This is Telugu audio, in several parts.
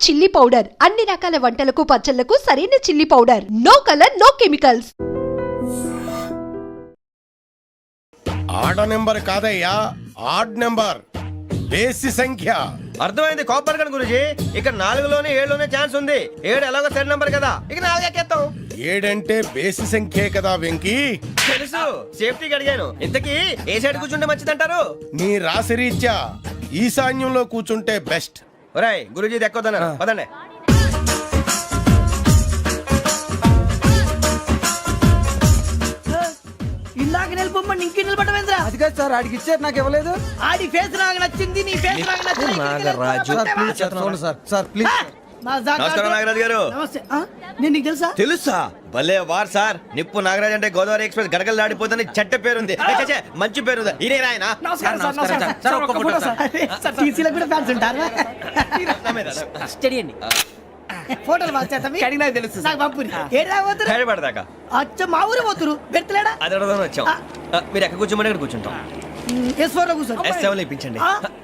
చిల్లీ పౌడర్ అన్ని రకాల వంటలకు పచ్చళ్లకు సరైన chilli powder. No colour no chemicals. ఆడ నెంబర్ కాదయ్యా, ఆడ్ నెంబర్, బేసి సంఖ్య. అర్థమైంది కాపర్ గన్ గురుజీ. ఇక్కడ 4లోనే 7లోనే ఛాన్స్ ఉంది. 7 ఎలాగో సెడ్ నంబర్ కదా, ఇక 4 ఎక్కేస్తాం. 7 అంటే బేసి సంఖ్యే కదా వెంకీ. తెలుసు, సేఫ్టీకి అడిగాను. ఇంతకీ ఏ సైడ్ కూర్చుంటే మంచిదంటారు? నీ రాశి రీత్యా ఈశాన్యంలో కూర్చుంటే బెస్ట్. ఒరేయ్ గురుజీ దెక్కొద్దన్నారు, పదండి. ఇలాగ నిలబొమ్మని ఇంకే నిలబడమేంద్రా? అది కాదు సార్, ఆడికి ఇచ్చారు, నాకు ఇవ్వలేదు. ఆడి ఫేస్ నాకు నచ్చింది, నీ ఫేస్ నాకు నచ్చింది. నాగరాజు. Sir please. నమస్కారం నాగరాజు గారు. నమస్తే. నేను నీకు తెలుసా? తెలుసా? భలే వార్ సార్. నిప్పు నాగరాజ్ అంటే గోదావరి ఎక్స్ప్రెస్ గడగలు దాడిపోతుంది చెట్ట పేరుంది. మంచి పేరు. ఇదే ఆయన. నమస్కారం సార్. నమస్కారం సార్. ఒక్క ఫోటో సార్. సార్ టీసీలో కూడా ఫ్యాన్స్ ఉంటారా? స్టడీ అండి. ఫోటోలు మార్చేస్తాం. కడిగినా తెలుసు. నాకు పంపుని. ఏడా పోతురు? హైదరాబాద్. అచ్చా మా ఊరు పోతురు. పెడతలేడా? అది అడగదామని వచ్చాం. మీరు ఎక్కడ కూర్చోమని అక్కడ కూర్చుంటాం. S4 లో కూర్చో. S7 ఇప్పించండి.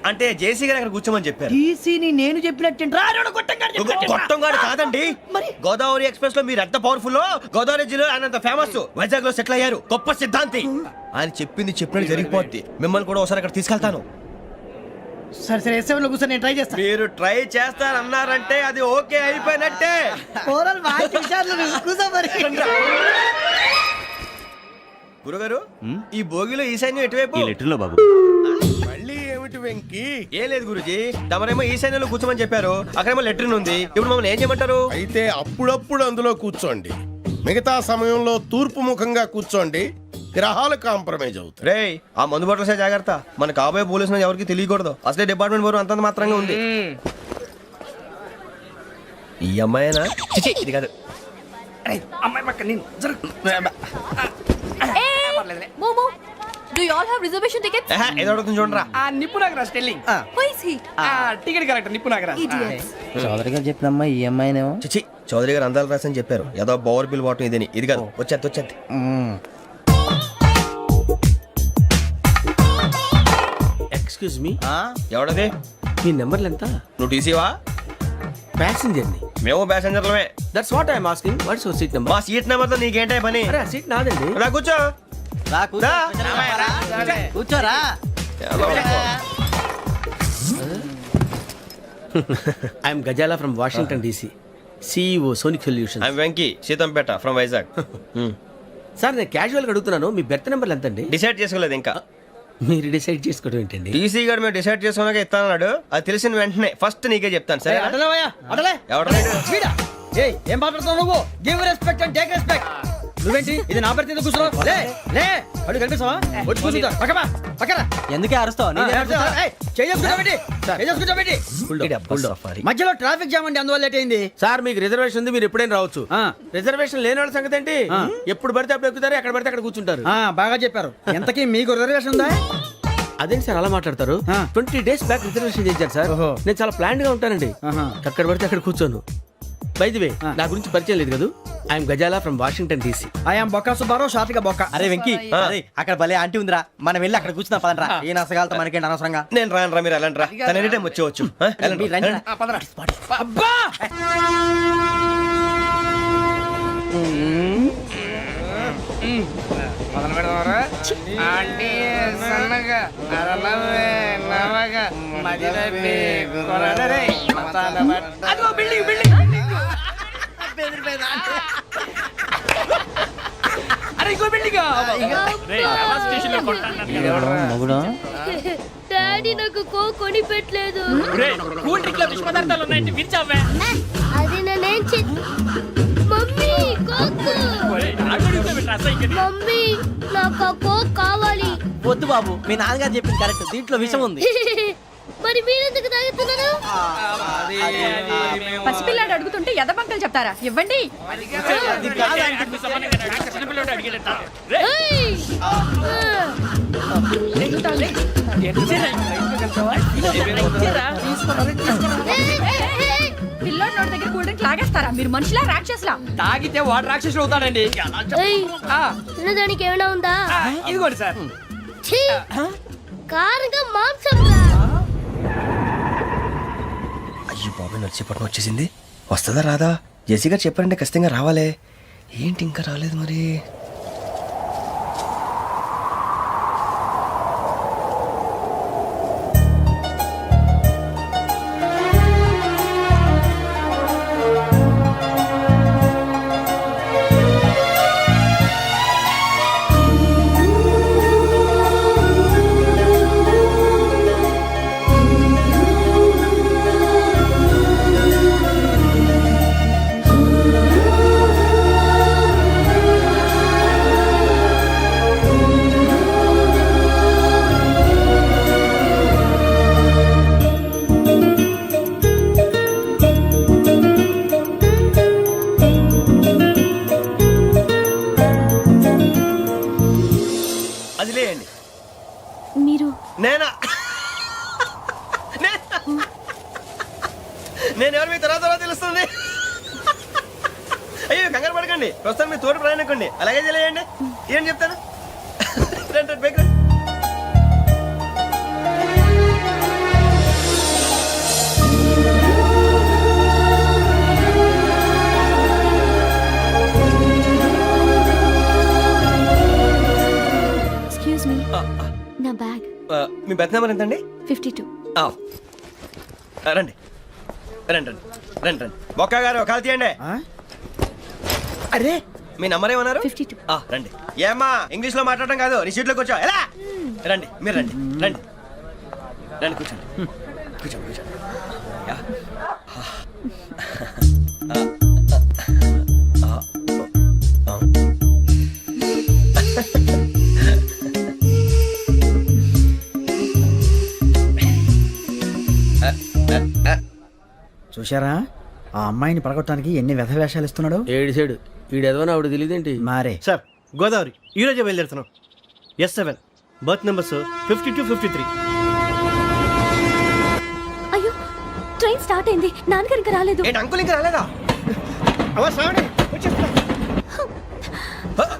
అంటే జేసీ గారు అక్కడ కూర్చోమని చెప్పారు. టీసీని నేను చెప్పినట్టు గొట్టంగాడు కాదండి. మరి గోదావరి ఎక్స్ప్రెస్ లో మీరు ఎంత పవర్ఫుల్, గోదావరి జిల్లా ఆయన ఫేమస్, వైజాగ్ లో సెటిల్ అయ్యారు, గొప్ప సిద్ధాంతి. ఆయన చెప్పింది చెప్పినట్టు జరిగిపోద్ది. మిమ్మల్ని కూడా ఒకసారి అక్కడ తీసుకెళ్తాను. సరే సరే, S7 లో కూర్చొని నేను ట్రై చేస్తాను. మీరు ట్రై చేస్తారన్నారంటే అది ఓకే అయిపోయినట్టే. గురుగారు, ఈ భోగిలో ఈశాన్యం ఎటువైపు? లెటర్లో బాబు. మళ్ళీ ఏమిటి వెంకీ? ఏం లేదు గురుజీ, తమరేమో ఈశాన్యంలో కూర్చోమని చెప్పారు, అక్కడేమో లెటర్ ఉంది. ఇప్పుడు మమ్మల్ని ఏం చేయమంటారు? అయితే అప్పుడప్పుడు అందులో కూర్చోండి, మిగతా సమయంలో తూర్పు ముఖంగా కూర్చోండి. గ్రహాలు కాంప్రమైజ్ అవుతాయి. రే, ఆ మందు బట్టలసే జాగ్రత్త. మన కాబోయే పోలీసులు ఎవరికి తెలియకూడదు. అసలే డిపార్ట్మెంట్ బోరు అంతంత మాత్రంగా ఉంది. ఈ అమ్మాయినా? చిచి, ఇది కాదు. అమ్మాయి పక్క నేను Momo, do you all have reservation tickets? ఏదో అడుగుతుంది చూడరా. నిప్పు Nagaraj telling. Who is he? Ticket correct. నిప్పు నాగరాజ్. Idiots. చౌదరి గారు చెప్పినమ్మా ఈ అమ్మాయినేమో. చిచి, చౌదరి గారు అందాలు రాసని చెప్పారు. ఏదో బోర్ బిల్ వాటం ఇదని. ఇది కాదు, వచ్చేది. Excuse me, ఎవడది? మీ నెంబర్లు ఎంత? నువ్వు టీసీవా? ప్యాసింజర్ ని. మేము ప్యాసెంజర్లమే. That's what I'm asking. What's your seat number? మా సీట్ నెంబర్ తో నీకేంటే పని? అరే ఆ సీట్ నాదండి. రా కూర్చో. కూర్చోరా. I'm Gazala from Washington DC, CEO Sonic Solutions. I'm Venky, Seethampeta from Vizag. Sir నేను క్యాజువల్గా అడుగుతున్నాను, మీ బెర్త్ నెంబర్లు ఎంత అండి? డిసైడ్ చేసుకోలేదు ఇంకా. మీరు డిసైడ్ చేసుకోవడం ఏంటండి? టీసీ గారు మేము డిసైడ్ చేసుకున్నాక ఇస్తానన్నాడు. అది తెలిసిన వెంటనే ఫస్ట్ నీకే చెప్తాను. సరే? ఏం మాట్లాడుతున్నావు నువ్వు? Give respect and take respect. నువ్వేంటి ఇది నా పరిస్థితి కూర్చున్నావు? లే అడుగు కనిపిస్తావా? వచ్చి కూర్చుంటా. పక్కన ఎందుకే అరుస్తావు? మధ్యలో ట్రాఫిక్ జామ్ అండి, అందువల్ల లేట్ అయింది. సార్ మీకు రిజర్వేషన్ ఉంది, మీరు ఎప్పుడైనా రావచ్చు. రిజర్వేషన్ లేని వాళ్ళ సంగతి ఏంటి? ఎప్పుడు పడితే అప్పుడు ఎక్కుతారు, ఎక్కడ పడితే అక్కడ కూర్చుంటారు. బాగా చెప్పారు. ఎంతకీ మీకు రిజర్వేషన్ ఉందా? అదేంటి సార్ అలా మాట్లాడతారు? 20 days బ్యాక్ రిజర్వేషన్ చేశారు సార్. నేను చాలా ప్లాన్డ్ గా ఉంటానండి. అక్కడ పడితే అక్కడ కూర్చోను. బై ది వే, నా గురించి పరిచయం లేదు కదా. I'm Gazala from Washington DC. I'm Bokka Subbarao, షాతిక బొక్క. అరే వెంకీ, అక్కడ భలే ఆంటీ ఉందిరా, మనం వెళ్ళి అక్కడ కూర్చున్నా పదండ్రా. ఏ నసగాలతో మనకేంటి అనవసరంగా. నేను రాను రా, మీరు వెళ్ళండి రా. తన ఎనీ టైం వచ్చేవచ్చు. అబ్బా మొదలు పెడదామరా? ఆంటీ సన్నగా అరలవే నవగా మదిరపి కొరడరే మతాల బట్ట. అదిగో బిల్డింగ్ బిల్డింగ్. అరే ఇంకో బిల్డింగ్. డాడీ నాకు కోక్ కొని పెట్టలేదు. కూల్ డ్రింక్ లో విష పదార్థాలు ఉన్నాయండి, విరిచావే. అది నేనేం మమ్మీ కోక్. మమ్మీ నాకు కోక్ కావాలి. వద్దు బాబు, మీ నాన్నగారు చెప్పింది కరెక్ట్, దీంట్లో విషయం ఉంది. మరి మీరెందుకు తాగుతున్నారు? పసిపిల్లాడు అడుగుతుంటే ఎదబంకలు చెప్తారా? ఇవ్వండి. పిల్లోడి నోటి దగ్గర కూల్ డ్రింక్ లాగేస్తారా? మీరు మనుషులా రాక్షసులా? తాగితే వాడు రాక్షసుడు అవుతాడండి. తినడానికి ఏమైనా ఉందా? ఇదిగోండి సార్. కారంగా మాంసం. అయ్యి బాబు, నడిచేపట్నం వచ్చేసింది. వస్తుందా రాదా? జెసి గారు చెప్పారంటే ఖచ్చితంగా రావాలే. ఏంటి ఇంకా రాలేదు మరి? అది లేయండి. మీరు నేనా? నేను ఎవరు మీ తర్వాత తెలుస్తుంది. అయ్యో కంగారు పడకండి, ప్రస్తుతం మీ తోటి ప్రయాణకండి. అలాగే తెలియండి. ఏం చెప్తాను. రండి రండి, బైక్ రండి. ఎక్స్క్యూజ్ మీ, నా బ్యాగ్. మీ బెత్ నెంబర్ ఎంతండి? 52. రండి రండి రండి రండి రండి. బొక్క గారు కాల్ తీయండి. అరే మీ నంబర్ ఏమన్నారు? 52. రండి. ఏమ్మా ఇంగ్లీష్ లో మాట్లాడడం కాదు, నీ సీట్లో కూర్చో. ఎలా రండి, మీరు రండి రండి రండి, కూర్చోండి కూర్చోండి కూర్చోండి. యా. చూశారా ఆ అమ్మాయిని పడగొట్టడానికి ఎన్ని వ్యధ వేషాలు ఇస్తున్నాడు. ఏడు సైడు ఈడు ఎదవని ఆవిడ తెలియదేంటి? మారే సార్ గోదావరి ఈ రోజే బయలుదేరుతున్నాం. S7 berth numbers 52, 53. అయ్యో, ట్రైన్ స్టార్ట్ అయింది. నాన్నగారు ఇంకా రాలేదు. ఏంటి అంకుల్ ఇంకా రాలేదా?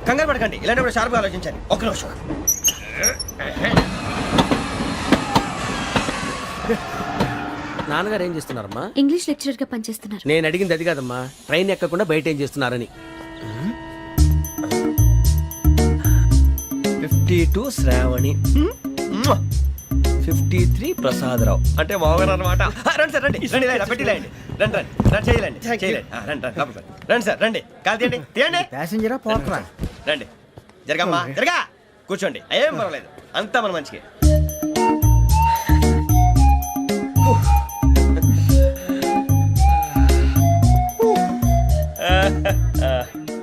కంగారు పడకండి, ఇలాంటప్పుడు షార్ప్గా ఆలోచించండి. ఒక్క నిమిషం. నాన్నగారు ఏం చేస్తున్నారమ్మా? ఇంగ్లీష్ లెక్చరర్ గా పనిచేస్తున్నారు. నేను అడిగింది అది కాదమ్మా, ట్రైన్ ఎక్కకుండా బయట ఏం చేస్తున్నారని. 52 శ్రావణి, 53 ప్రసాదరావు అంటే మామగారు అనమాట. రండి సార్ రండి రండి, ఇలా పెట్టి లేండి. రండి రండి రండి, చేయలేండి చేయలేండి. రండి రండి లోపలికి రండి. రండి సార్ రండి, కాలు తీయండి తీయండి. ప్యాసింజరా పోట్రా. రండి, జరగమ్మా జరగా, కూర్చోండి. ఏం పర్వాలేదు, అంతా మన మంచికి.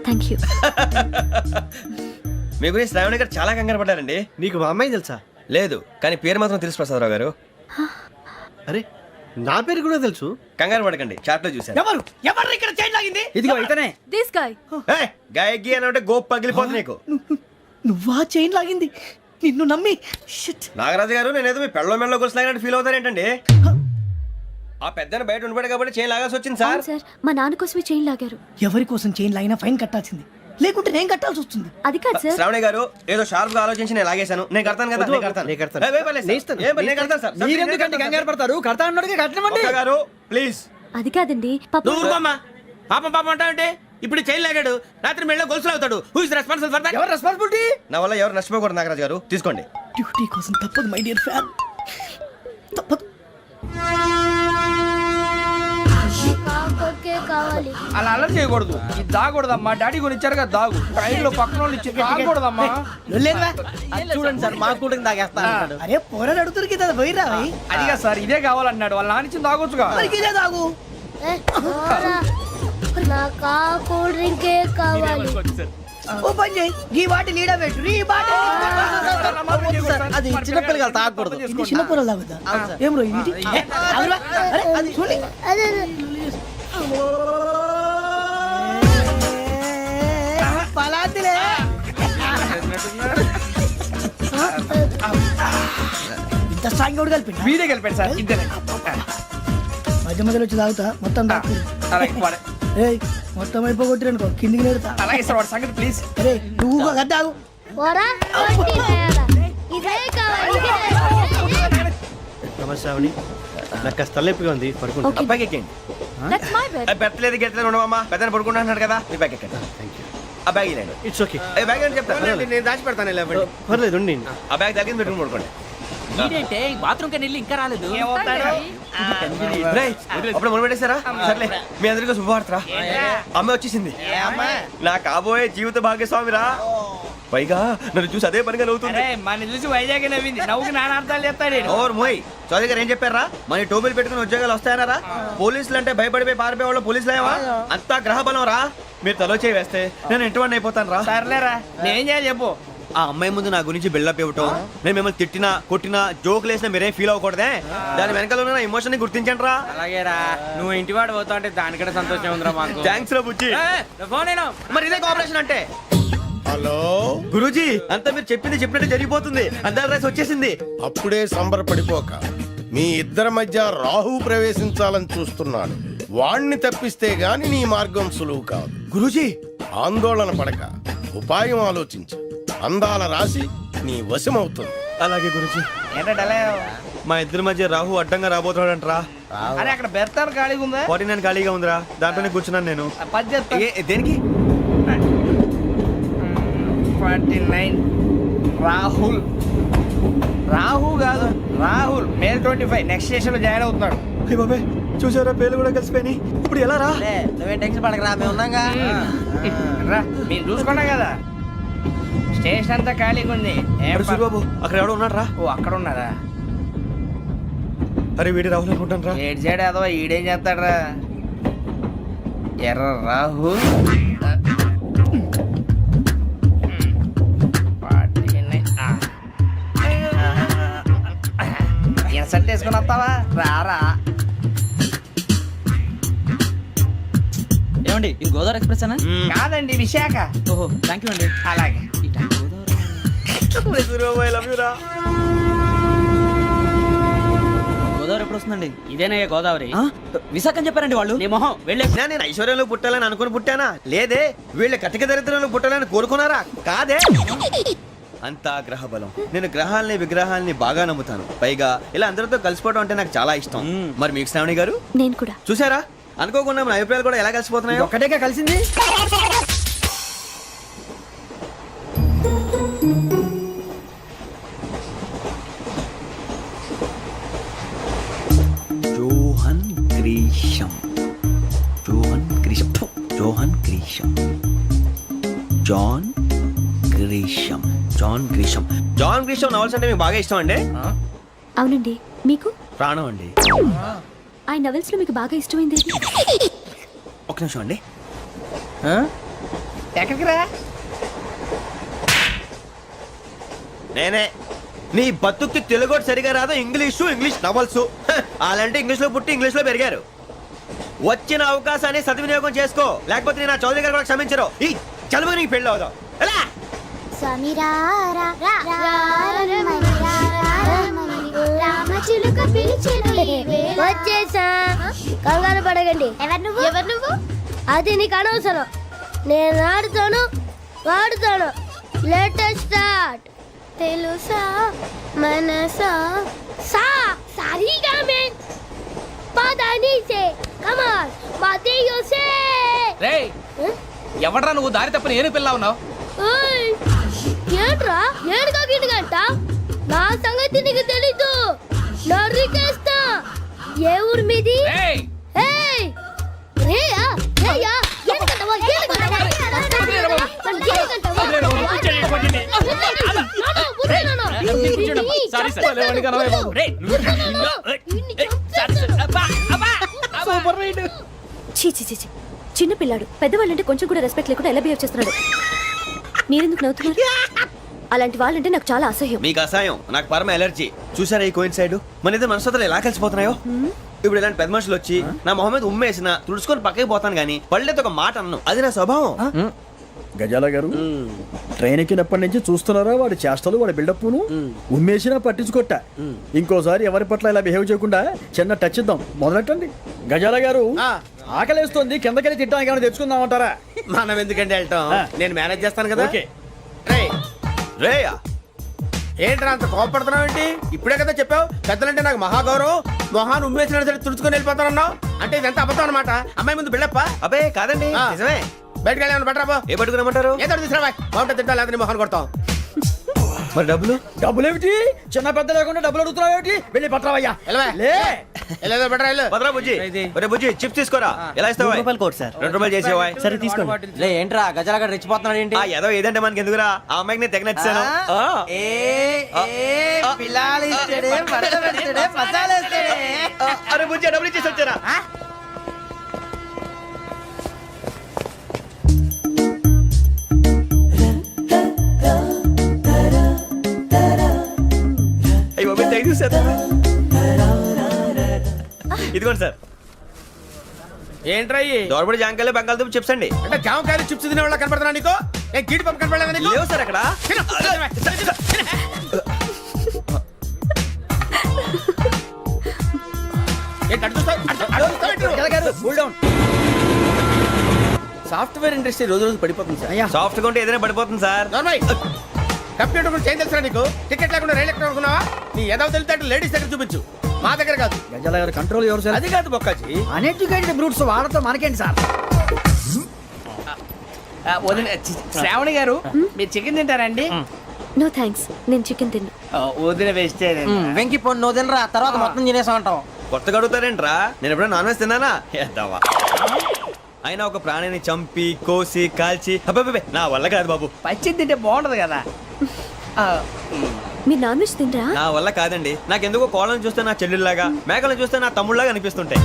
Thank you. మీ గురించి శ్రావణి గారు చాలా కంగారు పడ్డారండి. నీకు మా అమ్మాయి తెలుసా? లేదు, కానీ పేరు మాత్రం తెలుసు ప్రసాదరావు గారు. అరే నా పేరు కూడా తెలుసు. కంగారు పడకండి, చాట్ లో చూశాను. ఎవరు ఎవరు ఇక్కడ చైన్ లాగింది? ఇదిగో ఇతనే. This guy. గాయకి అని అంటే గోప్ పగిలిపోతుంది నీకు. నువ్వా చైన్ లాగింది? నిన్ను నమ్మి షిట్. నాగరాజు గారు, నేనేదో మీ పెళ్ళ మెళ్ళలో గురిసిలాగినట్టు ఫీల్ అవుతారేంటండి? ఆ పెద్దని బయట ఉండిపోయాడు కాబట్టి చైన్ లాగాల్సి వచ్చింది సార్. అవును సార్, మా నాన్న కోసమే చైన్ లాగారు. ఎవరి కోసం చైన్ లాగినా ఫైన్ కట్టాల్సింది, లేకుంటే నేను కట్టాల్సి వస్తుంది. అది కాదు సార్. శ్రావణి గారు ఏదో షార్ప్ గా ఆలోచించి నేను లాగేశాను. నేను కడతాను కదా, నేను కడతాను. నేను కడతాను. ఏ, పర్లేదు సార్. ఏం పర్లేదు, నేను కడతాను సార్. మీరెందుకంటే కంగారు పడతారు? కడతా అన్నాడుగా కట్టమండి. ఒక్క గారు ప్లీజ్. అది కాదండి, పాప. నువ్వు ఊరుకోమ్మా. పాపం పాపం అంటావంటే ఇప్పుడు చైన్ లాగాడు, రాత్రి మెళ్ళ గొలుసులు అవుతాడు. Who is responsible for that? ఎవరు రెస్పాన్సిబిలిటీ? నా వల్ల ఎవరు నష్టపోకూడదు నాగరాజు గారు, తీసుకోండి. డ్యూటీ కోసం తప్పదు మై డియర్ ఫ్యాన్, తప్పదు. అలా అలర్ట్ చేయకూడదు. ఇది దాగకూడదమ్మా. డాడీ కొని ఇచ్చారు కదా దాగు. ట్రైన్ లో పక్కన వాళ్ళు ఇచ్చి దాగకూడదమ్మా. చూడండి సార్, మా కూడా తాగేస్తా అన్నాడు. అరే పోరాడు అడుగుతారు కదా, పోయిరా భయ్. అడిగా సార్, ఇదే కావాలన్నాడు. వాళ్ళ నాన్న ఇచ్చింది తాగొచ్చుగా. మరికి ఇదే తాగు. కూల్ డ్రింకే కావాలి. ఓ పని చేయి, ఈ బాటిల్ ఈడ పెట్టు. ఈ బాటిల్ అది చిన్నపిల్లలు తాగకూడదు. ఇది చిన్న పొరలు తాగుతా. ఏం రో ఇది? అరే అది చూడండి. పలాతిలే. ఇంత స్ట్రాంగ్ కూడా కలిపి వీడే గెలిపాడు సార్. ఇద్దరే. మధ్య మధ్యలో వచ్చి తాగుతా, మొత్తం తాగు. అలాగే వాడే. ఏయ్ మొత్తం అయిపోగొట్టిరనుకో కిందికి నేడుతా. అలాగే సార్, వాడి సంగతి ప్లీజ్. అరే నువ్వు కదా తాగు. నమస్తే శ్రావణి, నాకు కాస్త తలెప్పిగా ఉంది, పడుకుంటా. Okay. అబ్బాయికి ఎక్కండి. That's my bed. పెట్టలేదు గెట్టలేదు ఉండవమ్మా పెద్దని పడుకుంటున్నాడు కదా మీ బ్యాగ్ ఎక్కండి ఆ బ్యాగ్ ఇలాండి ఇట్స్ ఓకే. ఏ బ్యాగ్ అని చెప్తాను నేను దాచి పెడతాను లేవండి. పర్లేదు ఉండి. ఆ బ్యాగ్ తగ్గింది పెట్టుకుని పడుకోండి బాత్రూమ్ కని ఇంకా రాలేదు. రేయ్, అప్పుడు మొదలు పెట్టేశారా? సర్లే మీ అందరికీ శుభవార్తరా, అమ్మ వచ్చేసింది. నా కాబోయే జీవిత భాగ్యస్వామిరా. పైగా నన్ను చూసి అదే పనిగా నవ్వుతుంది. మన చూసి వైజాగ్ నవ్వింది, నవ్వుకి నాన్న అర్థాలు చెప్తాడు. ఓర్ మోయ్ చౌదరి గారు ఏం చెప్పారా? మన టోబీలు పెట్టుకుని ఉద్యోగాలు వస్తాయనరా? పోలీసులు అంటే భయపడిపోయి పారిపోయే వాళ్ళు పోలీసులు ఏవా? అంతా గ్రహ బలం రా. మీరు తలో చేయి వేస్తే నేను ఇంటివాడిని అయిపోతాను రా. సర్లేరా, నేనేం చేయాలి చెప్పు. ఆ అమ్మాయి ముందు నా గురించి బిల్డప్ ఇవ్వటం, నేను మిమ్మల్ని తిట్టినా కొట్టినా జోకులు వేసినా మీరేం ఫీల్ అవ్వకూడదే. దాని వెనకాల ఉన్న ఎమోషన్ ని గుర్తించండి రా. అలాగేరా, నువ్వు ఇంటి వాడు పోతా అంటే దానికంటే సంతోషం ఉందిరా మాకు. థ్యాంక్స్ రా బుజ్జి. ఫోన్ అయినా మరి ఇదే కోఆపరేషన్ అంటే. హలో, గురూజీ అంతా మీరు చెప్పింది చెప్పినట్టు జరిగిపోతుంది. అందాల రైస్ వచ్చేసింది. అప్పుడే సంబరపడిపోక. మీ ఇద్దరి మధ్య రాహు ప్రవేశించాలని చూస్తున్నాడు. వాణ్ణి తప్పిస్తే గాని నీ మార్గం సులువు కాదు. గురూజీ ఆందోళన పడక, ఉపాయం ఆలోచించు. అందాల రాశి నీ వశమవుతుంది. అలాగే గురూజీ. ఏంటంటే మా ఇద్దరి మధ్య రాహు అడ్డంగా రాబోతున్నాడంట్రా. అరే అక్కడ బెర్తాను ఖాళీగా ఉందా? 49 ఖాళీగా ఉందిరా, దాంట్లోనే కూర్చున్నాను నేను. పది చెప్తా. దేనికి? 49 రాహుల్. రాహు కాదు, రాహుల్. మే 25 నెక్స్ట్ స్టేషన్ లో జాయిన్ అవుతున్నాడు. అయ్య బాబాయ్, చూసారా పేర్లు కూడా కలిసిపోయినాయి. ఇప్పుడు ఎలా రా? నువ్వే టెన్షన్ పడకరా, మేము ఉన్నాగా. రా, మీరు చూసుకున్నా కదా స్టేషన్ అంతా ఖాళీగా ఉంది. ఏం అరే సూరిబాబు, అక్కడ ఎవడో ఉన్నాడు రా. ఓ అక్కడ ఉన్నారా? అరే వీడి రాహుల్ అనుకుంటాను రా. ఏడు సైడ్ అదో ఈడేం చేస్తాడరా? ఎర్ర రాహు. సెట్ వేసుకుని వస్తావా? రారా. ఏమండి ఇది గోదావరి ఎక్స్ప్రెస్ అనా? కాదండి, విశాఖ. ఓహో థ్యాంక్ యూ అండి. అలాగే. సూరిబాబు, ఐ లవ్ యు రా. గోదావరి ఎప్పుడు వస్తుందండి? ఇదేనయ్యా గోదావరి. విశాఖ అని చెప్పారండి వాళ్ళు. నీ మొహం వెళ్ళే. నేను ఐశ్వర్యంలో పుట్టాలని అనుకుని పుట్టానా? లేదే. వీళ్ళ కటిక దరిద్రంలో పుట్టాలని కోరుకున్నారా? కాదే. అంతా గ్రహ బలం. నేను గ్రహాలని విగ్రహాలని బాగా నమ్ముతాను. పైగా ఇలా అందరితో కలిసిపోవడం అంటే నాకు చాలా ఇష్టం. మరి మీకు శ్రావణి గారు? నేను కూడా. చూసారా, అనుకోకుండా మన అభిప్రాయాలు కూడా ఎలా కలిసిపోతున్నాయో. ఒక్కటేగా కలిసింది. John Grisham, John Grisham, John Grisham, John Grisham, John Grisham. John Grisham novels అంటే మీకు బాగా ఇష్టం అండి? అవునండి. మీకు? ప్రాణం అండి. ఆ నవెల్స్ లో మీకు బాగా ఇష్టమైంది? ఒక నిమిషం అండి. ఎక్కడికి రా? నేనే. నీ బతుక్కి తెలుగు సరిగా రాదు, ఇంగ్లీష్ నవల్స్. అలాంటి ఇంగ్లీష్ లో పుట్టి ఇంగ్లీష్ లో పెరిగారు. వచ్చిన అవకాశాన్ని సద్వినియోగం చేసుకో, లేకపోతే నేను ఆ చౌదరి గారు కూడా క్షమించరు. ఈ చదువు నీకు పెళ్ళి అవుదాం. ఎలా? వచ్చేసా, కంగారు పడగండి. ఎవరు నువ్వు? అది నీకు అనవసరం. నేను ఆడుతాను, వాడుతాను. Latest start. తెలుసా మనసా సా సారీగా మే పదని సే కమాన్ మాదేయో సే. రేయ్, ఎవడ్రా నువ్వు? దారి తప్పని ఏను పిల్ల ఉన్నావు? ఓయ్, ఏంట్రా ఏడుగా గిడుగంట? నా సంగతి నీకు తెలీదు. నరికేస్తా. ఏ ఊరు మీది? రేయ్, ఏయ్ రేయా రేయా ఏడుగంటవా ఏడుగంటవా చీ చీ చీ చీ. చిన్న పిల్లాడు. పెద్దవాళ్ళంటే కొంచెం కూడా రెస్పెక్ట్ లేకుండా ఎలా బిహేవ్ చేస్తున్నాడు. మీరెందుకు నవ్వుతున్నారు? అలాంటి వాళ్ళంటే నాకు చాలా అసహ్యం. మీకు అసహాయం, నాకు పరమ ఎలర్జీ. చూసారా ఈ కోయిన్ సైడ్? మన ఇద్దరు మనస్తత్వాలు ఎలా కలిసిపోతున్నాయో. ఇప్పుడు ఇలాంటి పెద్ద మనుషులు వచ్చి నా మొహం మీద ఉమ్మేసిన తుడుచుకొని పక్కకి పోతాను కానీ పళ్ళేతో ఒక మాట అన్ను. అది నా స్వభావం. గజాల గారు, ట్రైన్ ఎక్కినప్పటి నుంచి చూస్తున్నారా వాడి చేష్టలు, వాడి బిల్డప్ను? ఉమ్మేసినా పట్టించుకోట. ఇంకోసారి ఎవరి పట్ల ఇలా బిహేవ్ చేయకుండా చిన్న టచ్ ఇద్దాం. మొదలెట్టండి. గజాల గారు, ఆకలేస్తుంది, కిందకెళ్ళి తిట్టడానికి ఏమైనా తెచ్చుకుందామంటారా? మనం ఎందుకంటే వెళ్తాం, నేను మేనేజ్ చేస్తాను కదా. ఓకే. రేయా, ఏంట్రా అంత కోపడుతున్నావు ఏంటి? ఇప్పుడే కదా చెప్పావు పెద్దలంటే నాకు మహాగౌరవం, మొహాన్ని ఉమ్మేసిన సరే తుడుచుకొని వెళ్ళిపోతానన్నావు. అంటే ఇదంతా అబద్ధం అనమాట. అమ్మాయి ముందు బిళ్ళప్ప. అబ్బే కాదండి, ఆ. నిజమే. బయటకు వెళ్ళాను బట్రాబో. ఏ పట్టుకురమ్మంటారు? ఏదో తీసుకురా బాగుంటుంది తింటా లేదా మొహాన్ని కొడతాం. మరి డబ్బులు? డబ్బులు ఏమిటి? చిన్న పెద్ద లేకుండా డబ్బులు అడుగుతున్నావు ఏమిటి? వెళ్ళి పట్టరావయ్యా. వెళ్ళేదో బట్రా వెళ్ళు. భద్రా బుజ్జి, ఒరే బుజ్జి చిప్స్ తీసుకోరా. ఎలా ఇస్తావా? Court sir. 2 రూపాయలు చేసేవా? సరే తీసుకోండి. లే ఏంట్రా గజాలగా రెచ్చిపోతున్నాడు ఏంటి? ఆ ఏదో ఏదంటే మనకి ఎందుకురా, ఆ అమ్మాయికి నేను తెగ నచ్చాను. అరే బుజ్జి డబ్బులు ఇచ్చేసి వచ్చారా? అయ్యో థ్యాంక్ యూ సార్. ఇదిగోండి సార్. ఏంట్రా ఇయ్యి? దోరబడి జాంకాయలు బంగాళదుంప చిప్స్ అండి. అంటే జామకాయలు చిప్స్ తినే వాళ్ళ కనపడుతున్నా నీకు? ఏ గీడి పంప కనపడలేదా నీకు? లేవు సార్ అక్కడ. సాఫ్ట్వేర్ ఇండస్ట్రీ రోజు రోజు పడిపోతుంది సార్. సాఫ్ట్ గా ఉంటే ఏదైనా పడిపోతుంది సార్. కంప్యూటర్ గురించి ఏం తెలుసా నీకు? టికెట్ లేకుండా రైలు ఎక్కడ అనుకున్నావా? నీ ఏదో తెలితే లేడీస్ దగ్గర చూపించు, మా దగ్గర కాదు. గజాల గారు కంట్రోల్ ఎవరు సార్? అది కాదు బొక్కాజీ. అన్ఎడ్యుకేటెడ్ బ్రూట్స్ వాడతో మనకేంటి సార్? శ్రావణి గారు మీరు చికెన్ తింటారండి? నో థ్యాంక్స్, నేను చికెన్ తిన్నా. వదిన వేస్తే వెంకి పొన్ను వదినరా, తర్వాత మొత్తం తినేసా ఉంటాం. కొత్తగా అడుగుతారేంట్రా? నేను ఎప్పుడైనా నాన్ వెజ్ తిన్నానా? ఎద్దావా. అయినా ఒక ప్రాణిని చంపి కోసి కాల్చి అబ్బబ్బే నా వల్ల కాదు బాబు. పచ్చి తింటే బాగుంటది కదా. మీరు నాన్ వెజ్ తినరా? నా వల్ల కాదండి. నాకెందుకో కోళ్ళని చూస్తే నా చెల్లెళ్ళలాగా, మేకలను చూస్తే నా తమ్ముళ్ళలాగా అనిపిస్తుంటాయి.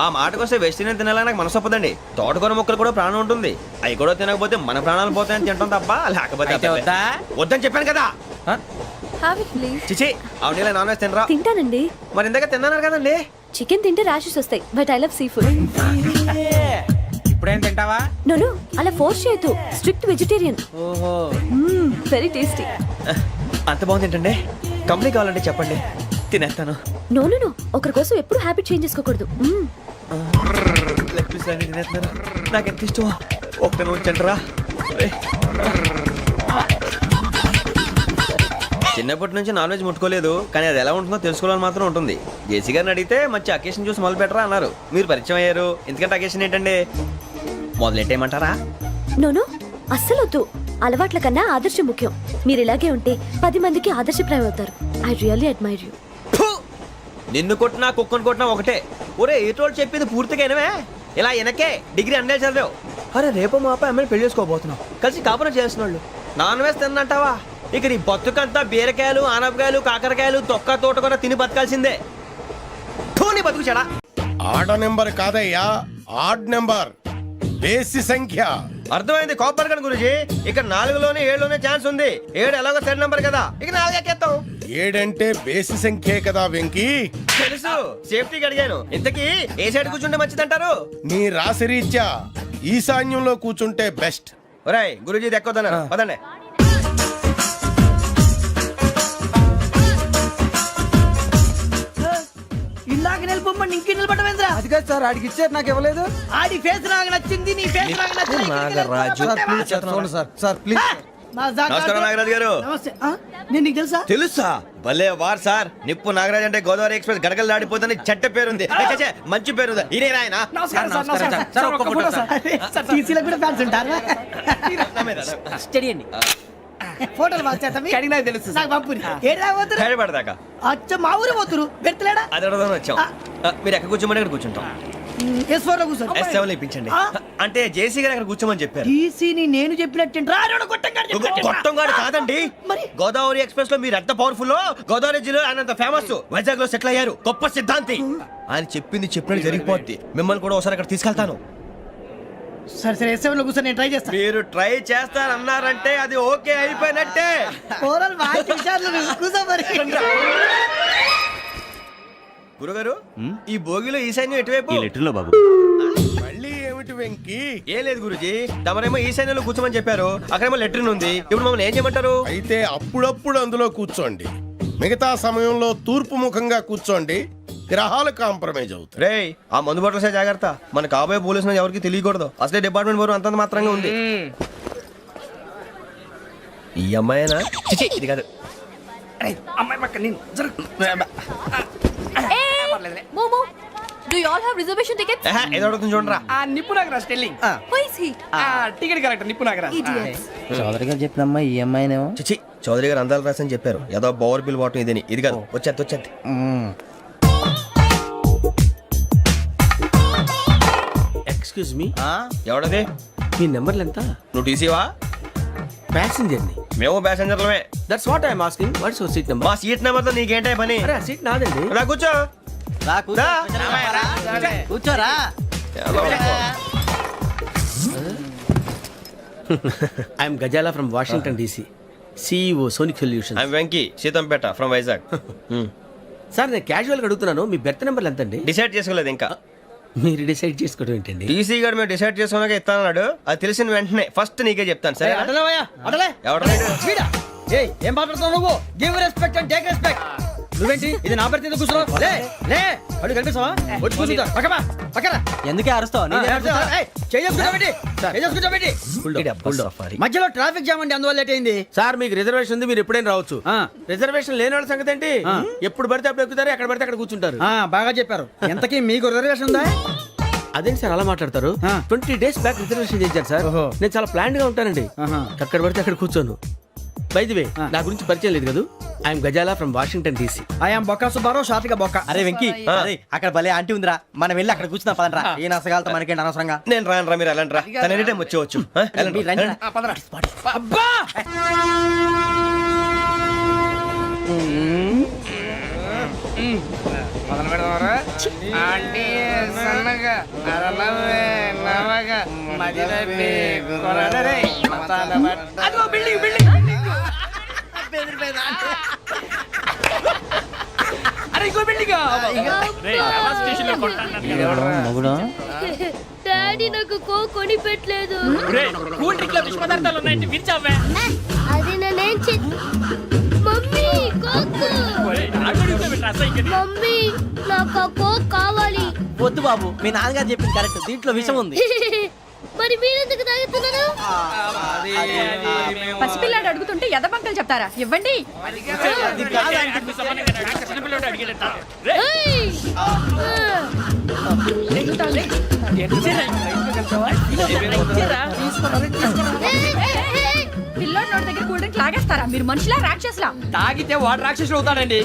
ఆ మాటకొస్తే వెస్టిరియన్ తినాలని నాకు మనసు ఒప్పదండి. తోటకూర మొక్కలు కూడా ప్రాణం ఉంటుంది. అవి కూడా తినకపోతే మన ప్రాణాలు పోతాయని తింటాం తప్ప లేకపోతే వద్దా? వద్దని చెప్పాను కదా. Have it please. చిచి అవునీ నాన్ వెజ్ తినరా? తింటానండి. మరి ఇందాక తిన్నాను కదండి. చికెన్ తింటే ర్యాషెస్ వస్తాయి, but I love sea food. ఇప్పుడేం తింటావా? నో అలా ఫోర్స్ చేయొద్దు. Strict vegetarian. ఓహో, వెరీ టేస్టీ. అంత బాగుంది ఏంటండి? కంప్లీట్ కావాలంటే చెప్పండి, తినేస్తాను. నో ఒకరి కోసం ఎప్పుడు హ్యాబిట్ చేంజ్ చేసుకోకూడదు. లెగ్ పీస్ అన్ని తినేస్తున్నారు. నాకు ఎంత ఇష్టమా. ఒకటే ఉంచండిరా. చిన్నప్పటి నుంచి నాన్ వెజ్ ముట్టుకోలేదు, కానీ అది ఎలా ఉంటుందో తెలుసుకోవాలని మాత్రం ఉంటుంది. జేసీ గారిని అడిగితే మంచి అకేషన్ చూసి మొదలు పెట్టరా అన్నారు. మీరు పరిచయం అయ్యారు, ఎందుకంటే అకేషన్ ఏంటండి? మొదలెట్టేయమంటారా? నో అస్సలు వద్దు. అలవాట్ల కన్నా ఆదర్శం ముఖ్యం. మీరు ఇలాగే ఉంటే 10 మందికి ఆదర్శప్రాయం అవుతారు. I really admire you. నిన్ను కొట్టినా కుక్కను కొట్టినా ఒకటే. ఒరే ఏటోళ్ళు చెప్పింది పూర్తిగా వినవే. ఇలా వెనకే డిగ్రీ అన్నే చదివావు. అరే రేపు మా అబ్బాయి అమ్మాయిని పెళ్లి చేసుకోబోతున్నావు, కలిసి కాపురం చేసిన వాళ్ళు నాన్ వెజ్ తిన్నంటావా? ఇక నీ బతుకంతా బీరకాయలు, ఆనపకాయలు, కాకరకాయలు, తొక్క తోట కూడా తిని బతకాల్సిందే. నీ బతుకు చెడా. ఆడ నెంబర్ కాదయ్యా, ఆడ్ నెంబర్, బేసి సంఖ్య. అర్థమైంది కాపర్ గన్ గురించి. ఇక 4లోనే 7లోనే ఛాన్స్ ఉంది. 7 ఎలాగో సెడ్ నెంబర్ కదా, ఇక 4 ఎక్కేస్తాం. 7 అంటే బేసి సంఖ్యే కదా వెంకీ. తెలుసు, సేఫ్టీకి అడిగాను. ఇంతకీ ఏ సైడ్ కూర్చుంటే మంచిదంటారు? నీ రాశి రీత్యా ఈశాన్యంలో కూర్చుంటే బెస్ట్. ఒరేయ్ గురుజీ దెక్కొద్దన్నారు, పదండి. ఇలాగ నిలబొమ్మని ఇంకే నిలబడమేంద్రా? అది కాదు సార్, ఆడికి ఇచ్చారు నాకు ఇవ్వలేదు. ఆడి ఫేస్ నాకు నచ్చింది, నీ ఫేస్ నాకు నచ్చింది. నాగరాజు. Sir please. నమస్కారం నాగరాజు గారు. నమస్తే. నేను నీకు తెలుసా? తెలుసా? భలే వార్ సార్. నిప్పు నాగరాజ్ అంటే గోదావరి ఎక్స్ప్రెస్ గడగలు దాడిపోతుంది చెట్ట పేరుంది. మంచి పేరుంది. ఇదే ఆయన. నమస్కారం సార్. నమస్కారం సార్. ఒక్క ఫోటో సార్. సార్ టీసీలో కూడా ఫ్యాన్స్ ఉంటారా? స్టడీ అండి. ఫోటోలు బాగా చేస్తాం. కడిగినా తెలుసు. నాకు పంపుని. ఏడా పోతురు? హైదరాబాద్ అచ్చ మా ఊరు పోతురు. పెడతలేడా? అది అడగదామని వచ్చాం. మీరు ఎక్కడ కూర్చోమని అక్కడ కూర్చుంటాం. S4 లో కూర్చో. S7 ఇప్పించండి. అంటే జేసీ గారు అక్కడ కూర్చోమని చెప్పారు. టీసీని నేను చెప్పినట్టు గొట్టంగాడు కాదండి. మరి గోదావరి ఎక్స్ప్రెస్ లో మీరు ఎంత పవర్ఫుల్, గోదావరి జిల్లా ఆయన ఫేమస్, వైజాగ్ లో సెటిల్ అయ్యారు, గొప్ప సిద్ధాంతి. ఆయన చెప్పింది చెప్పినట్టు జరిగిపోద్ది. మిమ్మల్ని కూడా ఒకసారి అక్కడ తీసుకెళ్తాను. సరే సరే S7 లో కూర్చో, నేను ట్రై చేస్తాను. మీరు ట్రై చేస్తారన్నారంటే అది ఓకే అయిపోయినట్టే. ఓవరాల్ బాగా చూశారు. కూర్చో మరి. గురుగారు ఈ భోగిలో ఈశాన్యం ఎటువైపు? లెటర్లో బాబు. మళ్ళీ ఏమిటి వెంకీ? ఏం లేదు గురుజీ, తమరేమో ఈశాన్యంలో కూర్చోమని చెప్పారు, అక్కడేమో లెట్రిన్ ఉంది. ఇప్పుడు మమ్మల్ని ఏం చేయమంటారు? అయితే అప్పుడప్పుడు అందులో కూర్చోండి, మిగతా సమయంలో తూర్పు ముఖంగా కూర్చోండి. గ్రహాలు కాంప్రమైజ్ అవుతాయి. రే ఆ మందు బట్టలసే జాగ్రత్త. మన కాబోయే పోలీసులు ఎవరికి తెలియకూడదు. అసలే డిపార్ట్మెంట్ బోరు అంతంత మాత్రంగా ఉంది. ఈ అమ్మాయినా చిచి ఇది కాదు. అమ్మాయి పక్క నేను జరుగు. మోమో do you all have reservation tickets? ఆహా, ఏదో అడుగుతుంది చూడరా. ఆ నిప్పు Nagaraj telling. Who is he? Ticket correct నిప్పు నాగరాజ్. ఇడియట్స్. చౌదరి గారు చెప్పినమ్మా ఈ అమ్మాయినేమో. చిచి చౌదరి గారు అందాలు రాసని చెప్పారు. ఏదో బోర్ బిల్ బాటం ఇదని. ఇది కాదు, వచ్చేది. Excuse me, ఎవడది? మీ నెంబర్లు ఎంత? నువ్వు టీసీవా? ప్యాసింజర్ ని. మేము ప్యాసెంజర్లమే. That's what I'm asking. What's your seat number? మా సీట్ నెంబర్తో నీకేంటే పని? అరే ఆ సీట్ నాదండి. రా కూర్చో. రా. కూర్చోరా. ఎలా ఉన్నావు? I'm Gazala from Washington DC, CEO Sonic Solution. I'm Venky Seethampeta from Vizag. Sir నేను క్యాజువల్గా అడుగుతున్నాను, మీ బెర్త్ నెంబర్లు ఎంత అండి? డిసైడ్ చేసుకోలేదు ఇంకా. మీరు డిసైడ్ చేసుకోవడం ఏంటండి? టీసీ గారు మేము డిసైడ్ చేసుకున్నాక ఇస్తానన్నాడు. అది తెలిసిన వెంటనే ఫస్ట్ నీకే చెప్తాను. సరే అడలేవయ్యా అడలే ఎవడ ఏం మాట్లాడుతున్నావు నువ్వు? Give respect and take respect. నువ్వేంటి ఇది నా పరిస్థితి కూర్చున్నావు? లే లే అడుగు కనిపిస్తావా? వచ్చి కూర్చుంటా పక్కన. ఎందుకే అరుస్తావు? మధ్యలో ట్రాఫిక్ జామ్ అండి, అందువల్ల లేట్ అయింది. సార్ మీకు రిజర్వేషన్ ఉంది, మీరు ఎప్పుడైనా రావచ్చు. రిజర్వేషన్ లేని వాళ్ళ సంగతి ఏంటి? ఎప్పుడు పడితే అప్పుడు ఎక్కుతారు, ఎక్కడ పడితే అక్కడ కూర్చుంటారు. బాగా చెప్పారు. ఎంతకీ మీకు రిజర్వేషన్ ఉందా? అదేంటి సార్ అలా మాట్లాడతారు? 20 days బ్యాక్ రిజర్వేషన్ చేశారు సార్. నేను చాలా ప్లాన్డ్ గా ఉంటానండి. అక్కడ పడితే అక్కడ కూర్చోను. బై ది వే నా గురించి పరిచయం లేదు కదా, I'm Gazala from Washington DC. I'm Bokka Subbarao, షాతిక బొక్క. అరే వెంకీ, అక్కడ భలే ఆంటీ ఉందిరా, మనం వెళ్ళి అక్కడ కూర్చున్నా పదంరా. ఏ నసగాలతో మనకేంటి అనవసరంగా. నేను రాను రా, మీరు వెళ్ళండి రా. తన ఎనీ టైం వచ్చేవచ్చు. వెళ్ళండి, వెళ్ళండి. అబ్బా మొదలు పెడదామరా? ఆంటీ సన్నగా అరలవే నవగా మదిరపి కొరడరే మతాల బట్ట. అదిగో బిల్డింగ్. అరే ఇంకో బిల్డింగ్. డాడీ నాకు కొని పెట్టలేదు. కూల్ డ్రింక్ లో విష పదార్థాలు ఉన్నాయండి, విరిచావే. అది నేనేం మమ్మీ కోక్. మమ్మీ నాకు కోక్ కావాలి. వద్దు బాబు, మీ నాన్నగారు చెప్పింది కరెక్ట్, దీంట్లో విషయం ఉంది. మరి మీరెందుకు తాగుతున్నారు? పసిపిల్లాడు అడుగుతుంటే ఎదబంకలు చెప్తారా? ఇవ్వండి. ఏయ్! పిల్లోడి నోటి దగ్గర కూల్ డ్రింక్ లాగేస్తారా? మీరు మనుషులా రాక్షసులా? తాగితే వాడు రాక్షసుడు అవుతాడండి.